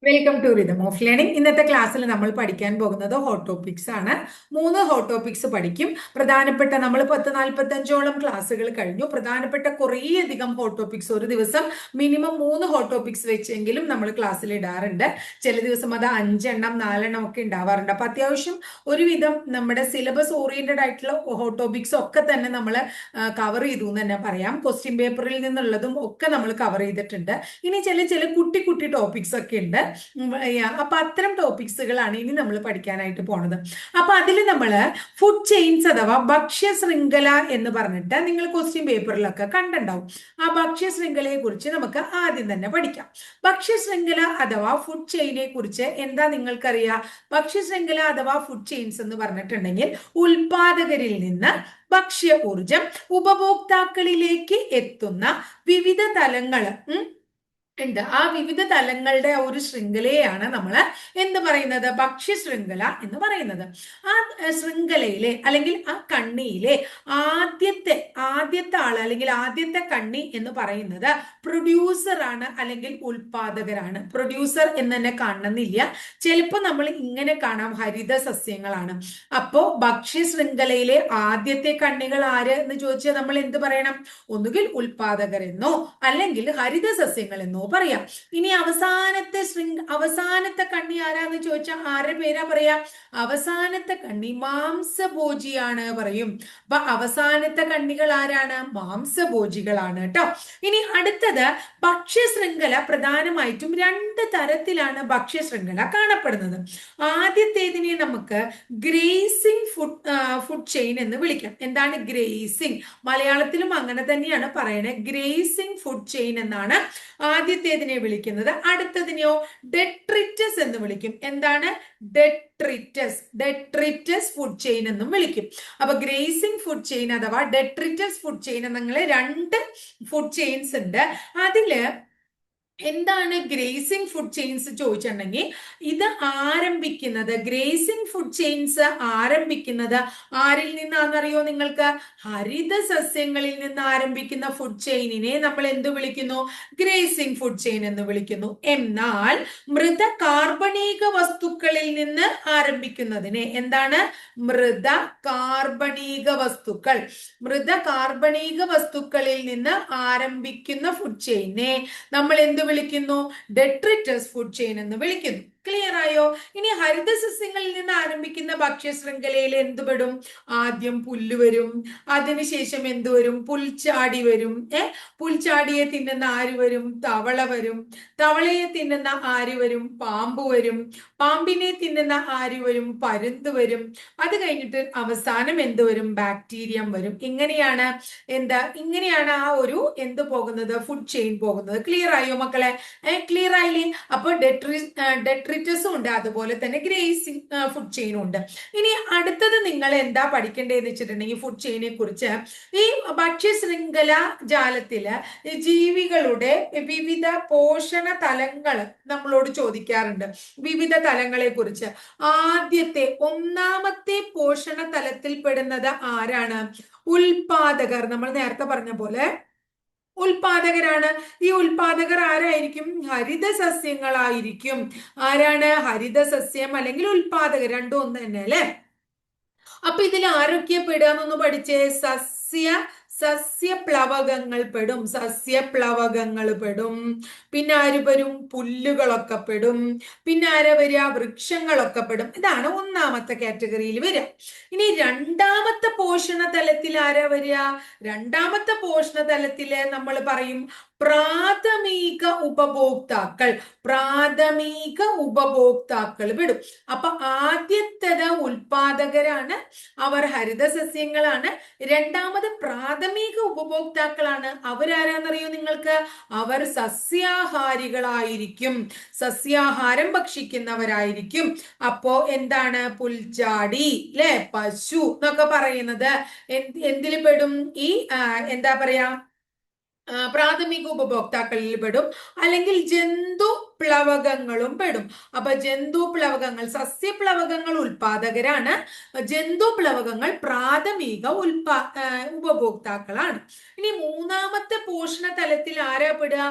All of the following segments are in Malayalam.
Welcome to rhythm of learning. ഇന്നത്തെ ക്ലാസ്സിൽ നമ്മൾ പഠിക്കാൻ പോകുന്നത് ഹോട്ട് ടോപ്പിക്സ് ആണ്. 3 ഹോട്ട് ടോപ്പിക്സ് പഠിക്കും. പ്രധാനപ്പെട്ട നമ്മൾ 10-45ഓളം ക്ലാസ്സുകൾ കഴിഞ്ഞു. പ്രധാനപ്പെട്ട കുറേയധികം ഹോട്ട് ടോപ്പിക്സ് ഒരു ദിവസം മിനിമം 3 ഹോട്ട് ടോപ്പിക്സ് വെച്ചെങ്കിലും നമ്മൾ ക്ലാസ്സിൽ ഇടാറുണ്ട്. ചില ദിവസം അത് 5 എണ്ണം 4 എണ്ണം ഒക്കെ ഉണ്ടാവാറുണ്ട്. അപ്പൊ അത്യാവശ്യം ഒരുവിധം നമ്മുടെ സിലബസ് ഓറിയന്റഡ് ആയിട്ടുള്ള ഹോട്ട് ടോപ്പിക്സ് ഒക്കെ തന്നെ നമ്മൾ കവർ ചെയ്തു എന്ന് തന്നെ പറയാം. ക്വസ്റ്റ്യൻ പേപ്പറിൽ നിന്നുള്ളതും ഒക്കെ നമ്മൾ കവർ ചെയ്തിട്ടുണ്ട്. ഇനി ചില ചില കുട്ടി കുട്ടി ടോപ്പിക്സ് ഒക്കെ ഉണ്ട്. അപ്പൊ അത്തരം ടോപ്പിക്സുകളാണ് ഇനി നമ്മൾ പഠിക്കാനായിട്ട് പോണത്. അപ്പൊ അതിൽ നമ്മൾ ഫുഡ് ചെയിൻസ് അഥവാ ഭക്ഷ്യ ശൃംഖല എന്ന് പറഞ്ഞിട്ട് നിങ്ങൾ ക്വസ്റ്റ്യൻ പേപ്പറിലൊക്കെ കണ്ടുണ്ടാവും. ആ ഭക്ഷ്യ ശൃംഖലയെ കുറിച്ച് നമുക്ക് ആദ്യം തന്നെ പഠിക്കാം. ഭക്ഷ്യ ശൃംഖല അഥവാ ഫുഡ് ചെയിനെ കുറിച്ച് എന്താ നിങ്ങൾക്കറിയാം? ഭക്ഷ്യ ശൃംഖല അഥവാ ഫുഡ് ചെയിൻസ് എന്ന് പറഞ്ഞിട്ടുണ്ടെങ്കിൽ ഉൽപാദകരിൽ നിന്ന് ഭക്ഷ്യ ഊർജം ഉപഭോക്താക്കളിലേക്ക് എത്തുന്ന വിവിധ തലങ്ങൾ ഉണ്ട്. ആ വിവിധ തലങ്ങളുടെ ഒരു ശൃംഖലയാണ് നമ്മൾ എന്ത് പറയുന്നത്? ഭക്ഷ്യ ശൃംഖല എന്ന് പറയുന്നത്. ആ ശൃംഖലയിലെ അല്ലെങ്കിൽ ആ കണ്ണിയിലെ ആദ്യത്തെ ആള് അല്ലെങ്കിൽ ആദ്യത്തെ കണ്ണി എന്ന് പറയുന്നത് പ്രൊഡ്യൂസർ ആണ് അല്ലെങ്കിൽ ഉൽപാദകരാണ്. പ്രൊഡ്യൂസർ എന്ന് തന്നെ കാണണമെന്നില്ല, ചിലപ്പോൾ നമ്മൾ ഇങ്ങനെ കാണാം ഹരിത സസ്യങ്ങളാണ്. അപ്പോ ഭക്ഷ്യ ശൃംഖലയിലെ ആദ്യത്തെ കണ്ണികൾ ആര് എന്ന് ചോദിച്ചാൽ നമ്മൾ എന്ത് പറയണം? ഒന്നുകിൽ ഉൽപാദകരെന്നോ അല്ലെങ്കിൽ ഹരിത സസ്യങ്ങൾ എന്നോ പറയാം. ഇനി അവസാനത്തെ കണ്ണി ആരാന്ന് ചോദിച്ചാൽ ആരുടെ പേരാ പറയാ? അവസാനത്തെ കണ്ണി മാംസഭോജിയാണ് പറയും. അപ്പൊ അവസാനത്തെ കണ്ണികൾ ആരാണ്? മാംസഭോജികളാണ് കേട്ടോ. ഇനി അടുത്തത് ഭക്ഷ്യശൃംഖല. പ്രധാനമായിട്ടും 2 തരത്തിലാണ് ഭക്ഷ്യശൃംഖല കാണപ്പെടുന്നത്. ആദ്യത്തേതിനെ നമുക്ക് ഗ്രേസിംഗ് ഫുഡ് ചെയിൻ എന്ന് വിളിക്കാം. എന്താണ് ഗ്രേസിംഗ്? മലയാളത്തിലും അങ്ങനെ തന്നെയാണ് പറയണത്. ഗ്രേസിംഗ് ഫുഡ് ചെയിൻ എന്നാണ് ആദ്യത്തേതിനെ വിളിക്കുന്നത്. അടുത്തതിനെയോ ഡെട്രിറ്റസ് എന്ന് വിളിക്കും. എന്താണ്? ഡെട്രിറ്റസ് ഫുഡ് ചെയിൻ എന്നും വിളിക്കും. അപ്പൊ ഗ്രേസിംഗ് ഫുഡ് ചെയിൻ അഥവാ ഡെട്രിറ്റസ് ഫുഡ് ചെയിൻ എന്നിങ്ങനെ 2 ഫുഡ് ചെയിൻസ് ഉണ്ട്. അതില് എന്താണ് ഗ്രേസിംഗ് ഫുഡ് ചെയിൻസ് ചോദിച്ചിട്ടുണ്ടെങ്കിൽ ഇത് ആരംഭിക്കുന്നത്, ഗ്രേസിംഗ് ഫുഡ് ചെയിൻസ് ആരംഭിക്കുന്നത് ആരിൽ നിന്നാണെന്നറിയോ നിങ്ങൾക്ക്? ഹരിത സസ്യങ്ങളിൽ നിന്ന് ആരംഭിക്കുന്ന ഫുഡ് ചെയിനിനെ നമ്മൾ എന്ത് വിളിക്കുന്നു? ഗ്രേസിംഗ് ഫുഡ് ചെയിൻ എന്ന് വിളിക്കുന്നു. എന്നാൽ മൃത കാർബണീക വസ്തുക്കളിൽ നിന്ന് ആരംഭിക്കുന്നതിനെ എന്താണ്? മൃത കാർബണീക വസ്തുക്കളിൽ നിന്ന് ആരംഭിക്കുന്ന ഫുഡ് ചെയിനെ നമ്മൾ എന്ത് വിളിക്കുന്നു? ഡെട്രിറ്റസ് ഫുഡ് ചെയിൻ എന്ന് വിളിക്കുന്നു. ക്ലിയർ ആയോ? ഇനി ഹരിത സസ്യങ്ങളിൽ നിന്ന് ആരംഭിക്കുന്ന ഭക്ഷ്യ ശൃംഖലയിൽ എന്തുപെടും? ആദ്യം പുല്ല് വരും, അതിനുശേഷം എന്ത് വരും? പുൽച്ചാടി വരും. പുൽച്ചാടിയെ തിന്നുന്ന ആര് വരും? തവള വരും. തവളയെ തിന്നുന്ന ആര് വരും? പാമ്പ് വരും. പാമ്പിനെ തിന്നുന്ന ആര് വരും? പരുന്ത് വരും. അത് കഴിഞ്ഞിട്ട് അവസാനം എന്ത് വരും? ബാക്ടീരിയം വരും. ഇങ്ങനെയാണ് ആ ഒരു എന്ത് പോകുന്നത്? ഫുഡ് ചെയിൻ പോകുന്നത്. ക്ലിയർ ആയോ മക്കളെ? ക്ലിയർ ആയില്ലേ? അപ്പൊ ഡെട്രിറ്റസും ഉണ്ട്, അതുപോലെ തന്നെ ഗ്രേസിംഗ് ഫുഡ് ചെയിനും ഉണ്ട്. ഇനി അടുത്തത് നിങ്ങൾ എന്താ പഠിക്കേണ്ടതെന്ന് വെച്ചിട്ടുണ്ടെങ്കിൽ ഫുഡ് ചെയിനെ കുറിച്ച് ഈ ഭക്ഷ്യ ശൃംഖല ജാലത്തില് ജീവികളുടെ വിവിധ പോഷണ തലങ്ങൾ നമ്മളോട് ചോദിക്കാറുണ്ട്. വിവിധ തലങ്ങളെ കുറിച്ച് ആദ്യത്തെ 1-ാമത്തെ പോഷണ തലത്തിൽ പെടുന്നത് ആരാണ്? ഉൽപാദകർ. നമ്മൾ നേരത്തെ പറഞ്ഞ പോലെ ഉൽപാദകരാണ്. ഈ ഉൽപാദകർ ആരായിരിക്കും? ഹരിത സസ്യങ്ങളായിരിക്കും. ആരാണ്? ഹരിത സസ്യം അല്ലെങ്കിൽ ഉൽപാദകർ, രണ്ടും ഒന്ന് തന്നെ അല്ലെ. അപ്പൊ ഇതിൽ ആരൊക്കെ പെടുകയെന്നൊന്ന് പഠിച്ചേ. സസ്യപ്ലവകങ്ങൾ പെടും. പിന്നെ ആര് വരും? പുല്ലുകളൊക്കെ പെടും. പിന്നെ ആരാ വരിക? വൃക്ഷങ്ങളൊക്കെ പെടും. ഇതാണ് 1-ാമത്തെ കാറ്റഗറിയിൽ വരിക. ഇനി 2-ാമത്തെ പോഷണ തലത്തിൽ ആരാ വരിക? 2-ാമത്തെ പോഷണ തലത്തില് നമ്മൾ പറയും പ്രാഥമിക ഉപഭോക്താക്കൾ പെടും. അപ്പൊ ആദ്യത്തേത് ഉൽപാദകരാണ്, അവർ ഹരിത സസ്യങ്ങളാണ്. 2-ാമത് പ്രാഥമിക ഉപഭോക്താക്കളാണ്. അവരാരാന്നറിയോ നിങ്ങൾക്ക്? അവർ സസ്യാഹാരികളായിരിക്കും, സസ്യാഹാരം ഭക്ഷിക്കുന്നവരായിരിക്കും. അപ്പോ എന്താണ്? പുൽച്ചാടി ല്ലെ, പശു എന്നൊക്കെ പറയുന്നത് എന്തിൽ പെടും? ഈ എന്താ പറയാ പ്രാഥമിക ഉപഭോക്താക്കളിൽ പെടും. അല്ലെങ്കിൽ പ്ലവകങ്ങളും പെടും. അപ്പൊ ജന്തു പ്ലവകങ്ങൾ, സസ്യപ്ലവകങ്ങൾ ഉൽപാദകരാണ്, ജന്തു പ്ലവകങ്ങൾ പ്രാഥമിക ഉപഭോക്താക്കളാണ്. ഇനി മൂന്നാമത്തെ പോഷണ തലത്തിൽ ആരാ പെടുക?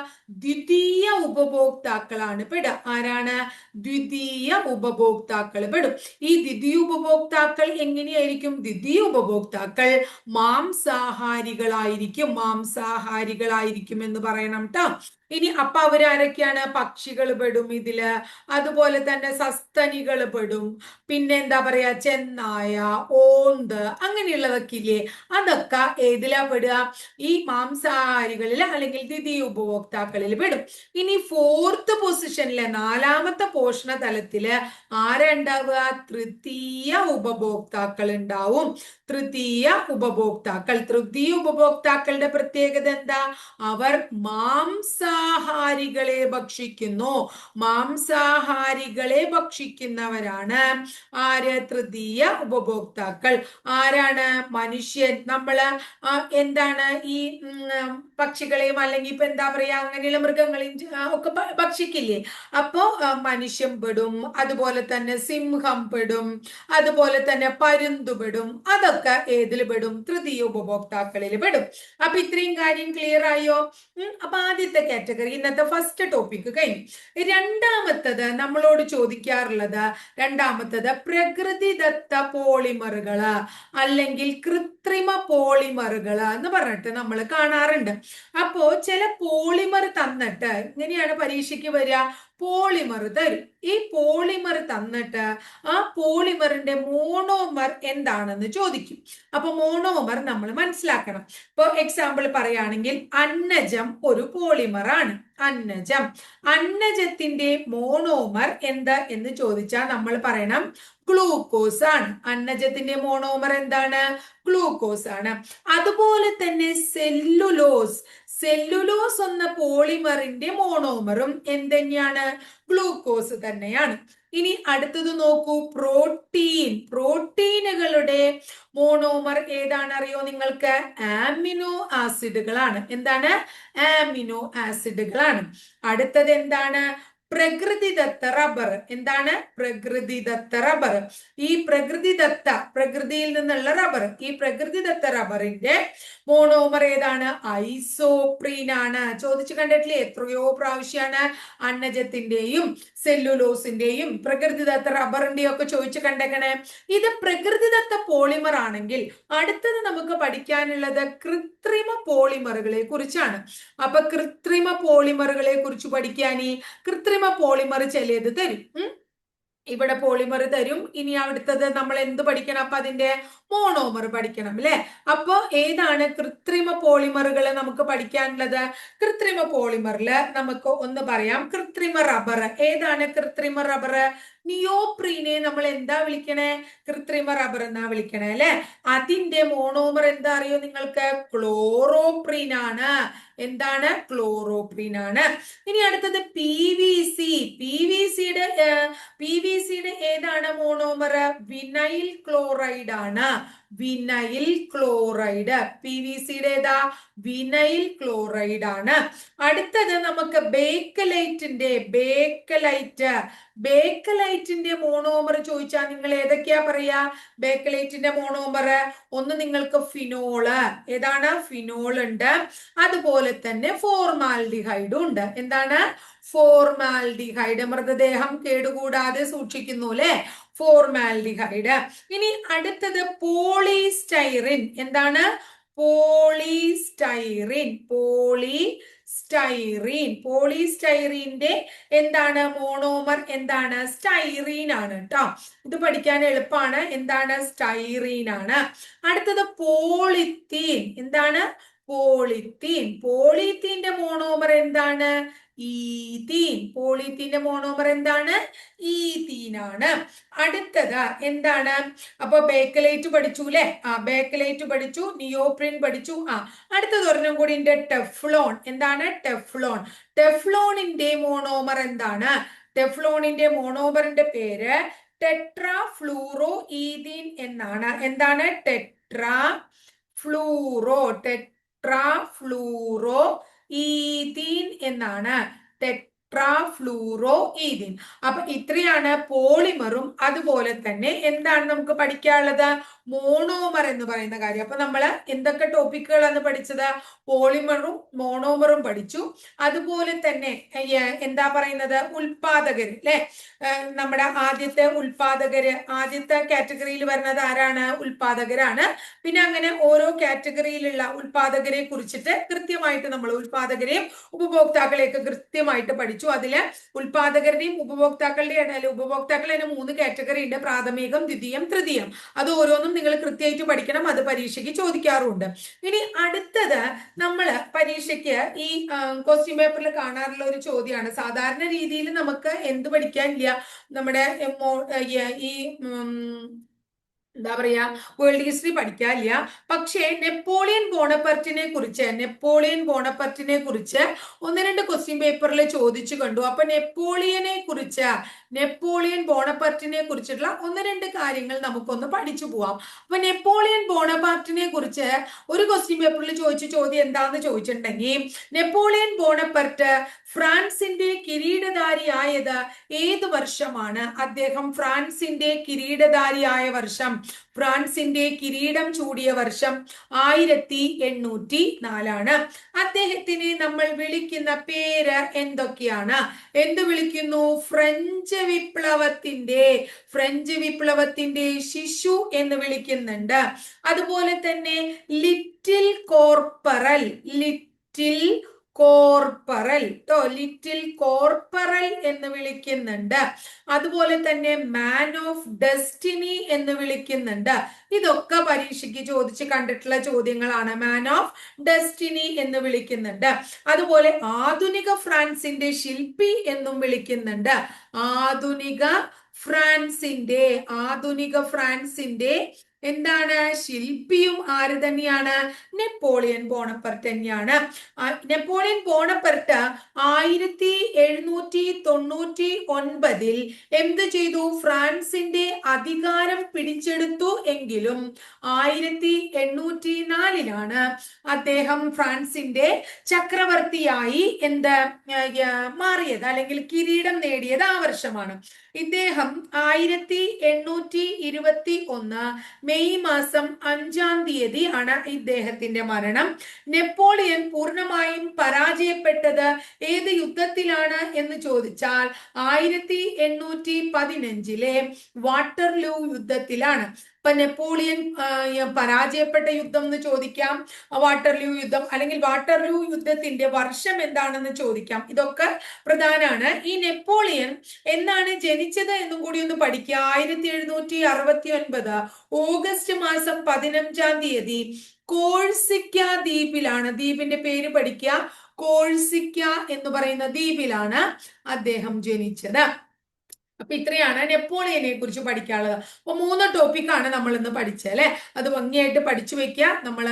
ദ്വിതീയ ഉപഭോക്താക്കളാണ് പെടുക. ആരാണ്? ദ്വിതീയ ഉപഭോക്താക്കൾ പെടും. ഈ ദ്വിതീയ ഉപഭോക്താക്കൾ എങ്ങനെയായിരിക്കും? ദ്വിതീയ ഉപഭോക്താക്കൾ മാംസാഹാരികളായിരിക്കും, മാംസാഹാരികളായിരിക്കും എന്ന് പറയണം ട്ടോ. ഇനി അപ്പൊ അവരാരൊക്കെയാണ്? പക്ഷികൾ പെടും ഇതില്, അതുപോലെ തന്നെ സസ്തനികൾ പെടും, പിന്നെ എന്താ പറയാ, ചെന്നായ, ഓന്ത്, അങ്ങനെയുള്ളതൊക്കെ ഇല്ലേ, അതൊക്കെ ഏതിലാ പെടുക? ഈ മാംസാഹാരികളിൽ അല്ലെങ്കിൽ ദ്വിതീയ ഉപഭോക്താക്കളിൽ പെടും. ഇനി ഫോർത്ത് പൊസിഷനിലെ നാലാമത്തെ പോഷണ തലത്തില് ആരാ ഉണ്ടാവുക? തൃതീയ ഉപഭോക്താക്കൾ ഉണ്ടാവും. തൃതീയ ഉപഭോക്താക്കൾ. തൃതീയ ഉപഭോക്താക്കളുടെ പ്രത്യേകത എന്താ? അവർ മാംസാഹാരികളെ ഭക്ഷിക്കുന്നു. മാംസാഹാരികളെ ഭക്ഷിക്കുന്നവരാണ് ആര്? തൃതീയ ഉപഭോക്താക്കൾ. ആരാണ്? മനുഷ്യൻ. നമ്മള് എന്താണ് ഈ പക്ഷികളെയും അല്ലെങ്കിൽ ഇപ്പൊ എന്താ പറയാ അങ്ങനെയുള്ള മൃഗങ്ങളെയും ഒക്കെ ഭക്ഷിക്കില്ലേ? അപ്പോ മനുഷ്യൻ പെടും, അതുപോലെ തന്നെ സിംഹം പെടും, അതുപോലെ തന്നെ പരുന്തു പെടും. അതൊക്കെ ഏതിൽ പെടും? തൃതീയ ഉപഭോക്താക്കളിൽ പെടും. അപ്പൊ ഇത്രയും കാര്യം ക്ലിയർ ആയോ? അപ്പൊ ആദ്യത്തെ കാറ്റഗറി, ഇന്നത്തെ ഫസ്റ്റ് ടോപ്പിക് കഴിഞ്ഞു. രണ്ടാമത്തത് നമ്മളോട് ചോദിക്കാറുള്ളത്, രണ്ടാമത്തത് പ്രകൃതിദത്ത പോളിമറുകള് അല്ലെങ്കിൽ കൃത്രിമ പോളിമറുകള് എന്ന് പറഞ്ഞിട്ട് നമ്മൾ കാണാറുണ്ട്. അപ്പോ ചില പോളിമർ തന്നിട്ട് ഇങ്ങനെയാണ് പരീക്ഷയ്ക്ക് വരിക, പോളിമർ തരും. ഈ പോളിമർ തന്നിട്ട് ആ പോളിമറിന്റെ മോണോമർ എന്താണെന്ന് ചോദിക്കും. അപ്പൊ മോണോമർ നമ്മൾ മനസ്സിലാക്കണം. ഇപ്പൊ എക്സാമ്പിൾ പറയുകയാണെങ്കിൽ അന്നജം ഒരു പോളിമർ ആണ്. അന്നജത്തിന്റെ മോണോമർ എന്താ എന്ന് ചോദിച്ചാൽ നമ്മൾ പറയണം ഗ്ലൂക്കോസ് ആണ്. അന്നജത്തിന്റെ മോണോമർ എന്താണ്? ഗ്ലൂക്കോസ് ആണ്. അതുപോലെ തന്നെ സെല്ലുലോസ് എന്ന പോളിമറിന്റെ മോണോമറും എന്തുതന്നെയാണ്? ഗ്ലൂക്കോസ് തന്നെയാണ്. ഇനി അടുത്തത് നോക്കൂ, പ്രോട്ടീനുകളുടെ മോണോമർ ഏതാണ് അറിയോ നിങ്ങൾക്ക്? ആമിനോ ആസിഡുകളാണ്. എന്താണ്? ആമിനോ ആസിഡുകളാണ്. അടുത്തത് എന്താണ്? പ്രകൃതിദത്ത റബ്ബർ. എന്താണ്? പ്രകൃതിദത്ത റബ്ബർ. ഈ പ്രകൃതിയിൽ നിന്നുള്ള റബ്ബർ, ഈ പ്രകൃതിദത്ത റബ്ബറിന്റെ മോണോമർ ഏതാണ്? ഐസോപ്രീൻ ആണ്. ചോദിച്ചു കണ്ടിട്ടില്ലേ എത്രയോ പ്രാവശ്യമാണ് അന്നജത്തിന്റെയും സെല്ലുലോസിന്റെയും പ്രകൃതിദത്ത റബ്ബറിന്റെയും ഒക്കെ ചോദിച്ചു കണ്ടേക്കണേ. ഇത് പ്രകൃതിദത്ത പോളിമർ ആണെങ്കിൽ അടുത്തത് നമുക്ക് പഠിക്കാനുള്ളത് കൃത്രിമ പോളിമറുകളെ കുറിച്ചാണ്. അപ്പൊ കൃത്രിമ പോളിമറുകളെ കുറിച്ച് പഠിക്കാനേ കൃത്രിമ പോളിമർ ചിലത് തരും. ഇവിടെ പോളിമർ തരും. ഇനി അടുത്തത് നമ്മൾ എന്ത് പഠിക്കണം? അപ്പൊ അതിന്റെ മോണോമർ പഠിക്കണം അല്ലെ? അപ്പോ ഏതാണ് കൃത്രിമ പോളിമറുകൾ നമുക്ക് പഠിക്കാനുള്ളത്? കൃത്രിമ പോളിമറില് നമുക്ക് ഒന്ന് പറയാം, കൃത്രിമ റബ്ബർ. ഏതാണ് കൃത്രിമ റബ്ബർ? നിയോപ്രീനെ നമ്മൾ എന്താ വിളിക്കണേ? കൃത്രിമ റബ്ബർ എന്നാ വിളിക്കണേ അല്ലെ? അതിന്റെ മോണോമർ എന്താ അറിയോ നിങ്ങൾക്ക്? ക്ലോറോപ്രീൻ ആണ്. എന്താണ്? ക്ലോറോപ്രീൻ ആണ്. ഇനി അടുത്തത് പി വി സിയുടെ ഏതാണ് മോണോമർ? വിനൈൽ ക്ലോറൈഡ് ആണ്. Vinyl chloride. പി വി സിയുടെ ഏതാ? വിനൈൽ ക്ലോറൈഡ് ആണ്. അടുത്തത് നമുക്ക് ബേക്കലൈറ്റിന്റെ മോണോമർ ചോദിച്ചാൽ നിങ്ങൾ ഏതൊക്കെയാ പറയാ? ബേക്കലൈറ്റിന്റെ മോണോമർ ഒന്ന് നിങ്ങൾക്ക് ഫിനോള്. ഏതാണ്? ഫിനോൾ ഉണ്ട്. അതുപോലെ തന്നെ ഫോർമാൽഡിഹൈഡും ഉണ്ട്. എന്താണ്? ഫോർമാൽഡിഹൈഡ്. മൃതദേഹം കേടുകൂടാതെ സൂക്ഷിക്കുന്നു അല്ലെ? ഫോർമാൽഡിഹൈഡ്. ഇനി അടുത്തത് പോളിസ്റ്റൈറിൻ. എന്താണ്? പോളിസ്റ്റൈറിന്റെ എന്താണ് മോണോമർ? എന്താണ്? സ്റ്റൈറീൻ ആണ് കേട്ടോ. ഇത് പഠിക്കാൻ എളുപ്പമാണ്. എന്താണ്? സ്റ്റൈറീൻ ആണ്. അടുത്തത് പോളിത്തീൻ. എന്താണ്? പോളിത്തീന്റെ മോണോമർ എന്താണ്? ഈതീൻ. പോളിത്തീന്റെ മോണോമർ എന്താണ്? ഈതീൻ ആണ്. അടുത്തത് എന്താണ്? അപ്പൊ ബേക്കലൈറ്റ് പഠിച്ചു അല്ലെ? ബേക്കലൈറ്റ് പഠിച്ചു, നിയോപ്രിൻ പഠിച്ചു. അടുത്തത് ഒരെണ്ണം കൂടി ഉണ്ട്, ടെഫ്ലോൺ. എന്താണ്? ടെഫ്ലോണിന്റെ മോണോമർ എന്താണ്? ടെഫ്ലോണിന്റെ മോണോമറിന്റെ പേര് ടെട്രാഫ്ലൂറോ ഈതീൻ എന്നാണ്. എന്താണ്? ടെട്രാഫ്ലൂറോ ഈതീൻ എന്നാണ്. ടെട്രാഫ്ലൂറോ ഈഥീൻ. അപ്പൊ ഇത്രയാണ് പോളിമറും അതുപോലെ തന്നെ എന്താണ് നമുക്ക് പഠിക്കാനുള്ളത്, മോണോമർ എന്ന് പറയുന്ന കാര്യം. അപ്പൊ നമ്മൾ എന്തൊക്കെ ടോപ്പിക്കുകളാണ് പഠിച്ചത്, പോളിമറും മോണോമറും പഠിച്ചു. അതുപോലെ തന്നെ എന്താ പറയുന്നത്, ഉൽപാദകര് അല്ലെ, നമ്മുടെ ആദ്യത്തെ ഉൽപാദകര്, ആദ്യത്തെ കാറ്റഗറിയിൽ വരുന്നത് ആരാണ്, ഉൽപാദകരാണ്. പിന്നെ അങ്ങനെ ഓരോ കാറ്റഗറിയിലുള്ള ഉൽപാദകരെ കുറിച്ചിട്ട് കൃത്യമായിട്ട് നമ്മൾ ഉൽപാദകരെയും ഉപഭോക്താക്കളെയൊക്കെ കൃത്യമായിട്ട് പഠിച്ചു. അതില് ഉൽപാദകരുടെയും ഉപഭോക്താക്കളുടെയും ഇടയിൽ, ഉപഭോക്താക്കൾ തന്നെ 3 കാറ്റഗറി ഉണ്ട്, പ്രാഥമികം, ദ്വിതീയം, തൃതീയം. അത് ഓരോന്നും നിങ്ങൾ കൃത്യമായിട്ട് പഠിക്കണം, അത് പരീക്ഷയ്ക്ക് ചോദിക്കാറുണ്ട്. ഇനി അടുത്തത് നമ്മൾ പരീക്ഷയ്ക്ക് ഈ ക്വസ്റ്റ്യൻ പേപ്പറിൽ കാണാറുള്ള ഒരു ചോദ്യമാണ്. സാധാരണ രീതിയിൽ നമുക്ക് എന്ത് പഠിക്കാനില്ല, നമ്മുടെ ഈ എന്താ പറയാ, വേൾഡ് ഹിസ്റ്ററി പഠിക്കാനില്ല. പക്ഷേ നെപ്പോളിയൻ ബോണപ്പർട്ടിനെ കുറിച്ച് ഒന്ന് രണ്ട് ക്വസ്റ്റ്യൻ പേപ്പറിൽ ചോദിച്ചു കണ്ടു. അപ്പൊ നെപ്പോളിയൻ ബോണപ്പർട്ടിനെ കുറിച്ചിട്ടുള്ള ഒന്ന് രണ്ട് കാര്യങ്ങൾ നമുക്കൊന്ന് പഠിച്ചു പോവാം. അപ്പൊ നെപ്പോളിയൻ ബോണപ്പാർട്ടിനെ കുറിച്ച് ഒരു ക്വസ്റ്റ്യൻ പേപ്പറിൽ ചോദിച്ച ചോദ്യം എന്താന്ന് ചോദിച്ചിട്ടുണ്ടെങ്കിൽ, നെപ്പോളിയൻ ബോണപ്പർട്ട് ഫ്രാൻസിന്റെ കിരീടധാരിയായത് ഏത് വർഷമാണ്? അദ്ദേഹം ഫ്രാൻസിന്റെ കിരീടധാരിയായ വർഷം, ഫ്രാൻസിന്റെ കിരീടം ചൂടിയ വർഷം 1804. അദ്ദേഹത്തിനെ നമ്മൾ വിളിക്കുന്ന പേര് എന്തൊക്കെയാണ്? എന്ത് വിളിക്കുന്നു? ഫ്രഞ്ച് വിപ്ലവത്തിന്റെ ശിശു എന്ന് വിളിക്കുന്നുണ്ട്. അതുപോലെ തന്നെ ലിറ്റിൽ കോർപ്പറൽ എന്ന് വിളിക്കുന്നുണ്ട്. അതുപോലെ തന്നെ മാൻ ഓഫ് ഡെസ്റ്റിനി എന്ന് വിളിക്കുന്നുണ്ട്. ഇതൊക്കെ പരീക്ഷയ്ക്ക് ചോദിച്ച് കണ്ടിട്ടുള്ള ചോദ്യങ്ങളാണ്. മാൻ ഓഫ് ഡെസ്റ്റിനി എന്ന് വിളിക്കുന്നുണ്ട്. അതുപോലെ ആധുനിക ഫ്രാൻസിന്റെ ശില്പി എന്നും വിളിക്കുന്നുണ്ട്. ആധുനിക ഫ്രാൻസിന്റെ എന്താണ്, ശില്പിയും ആര് തന്നെയാണ്? നെപ്പോളിയൻ ബോണപ്പർട്ട് തന്നെയാണ്. നെപ്പോളിയൻ ബോണപ്പർട്ട് 1799 എന്ത് ചെയ്തു? ഫ്രാൻസിന്റെ അധികാരം പിടിച്ചെടുത്തു. എങ്കിലും 1804 അദ്ദേഹം ഫ്രാൻസിന്റെ ചക്രവർത്തിയായി മാറിയത്, അല്ലെങ്കിൽ കിരീടം നേടിയത് ആ വർഷമാണ്. ഇദ്ദേഹം 1821 മെയ് മാസം 5-ാം തീയതി ആണ് ഇദ്ദേഹത്തിന്റെ മരണം. നെപ്പോളിയൻ പൂർണ്ണമായും പരാജയപ്പെട്ടത് ഏത് യുദ്ധത്തിലാണ് എന്ന് ചോദിച്ചാൽ 1815 വാട്ടർലൂ യുദ്ധത്തിലാണ്. ഇപ്പൊ നെപ്പോളിയൻ പരാജയപ്പെട്ട യുദ്ധം എന്ന് ചോദിക്കാം, വാട്ടർലൂ യുദ്ധം, അല്ലെങ്കിൽ വാട്ടർലൂ യുദ്ധത്തിന്റെ വർഷം എന്താണെന്ന് ചോദിക്കാം. ഇതൊക്കെ പ്രധാനമാണ്. ഈ നെപ്പോളിയൻ എന്നാണ് ജനിച്ചത് എന്നും കൂടി ഒന്ന് പഠിക്കുക. 1769 ഓഗസ്റ്റ് മാസം 15-ാം തീയതി കോഴ്സിക്ക ദ്വീപിലാണ്, ദ്വീപിന്റെ പേര് പഠിക്കുക, കോഴ്സിക്ക എന്ന് പറയുന്ന ദ്വീപിലാണ് അദ്ദേഹം ജനിച്ചത്. അപ്പൊ ഇത്രയാണ് നെപ്പോളിയനെ കുറിച്ച് പഠിക്കാനുള്ളത്. അപ്പൊ 3 ടോപ്പിക്കാണ് നമ്മൾ ഇന്ന് പഠിച്ചത് അല്ലെ. അത് ഭംഗിയായിട്ട് പഠിച്ചു വെക്കുക. നമ്മൾ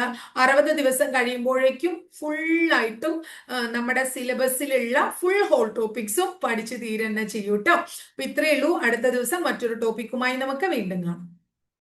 60 ദിവസം കഴിയുമ്പോഴേക്കും ഫുള്ളായിട്ടും നമ്മുടെ സിലബസിലുള്ള ഫുൾ ഹോൾ ടോപ്പിക്സും പഠിച്ചു തീരുന്ന ചെയ്യൂട്ടോ. അപ്പൊ ഇത്രയേ ഉള്ളൂ. അടുത്ത ദിവസം മറ്റൊരു ടോപ്പിക്കുമായി നമുക്ക് വീണ്ടും കാണാം.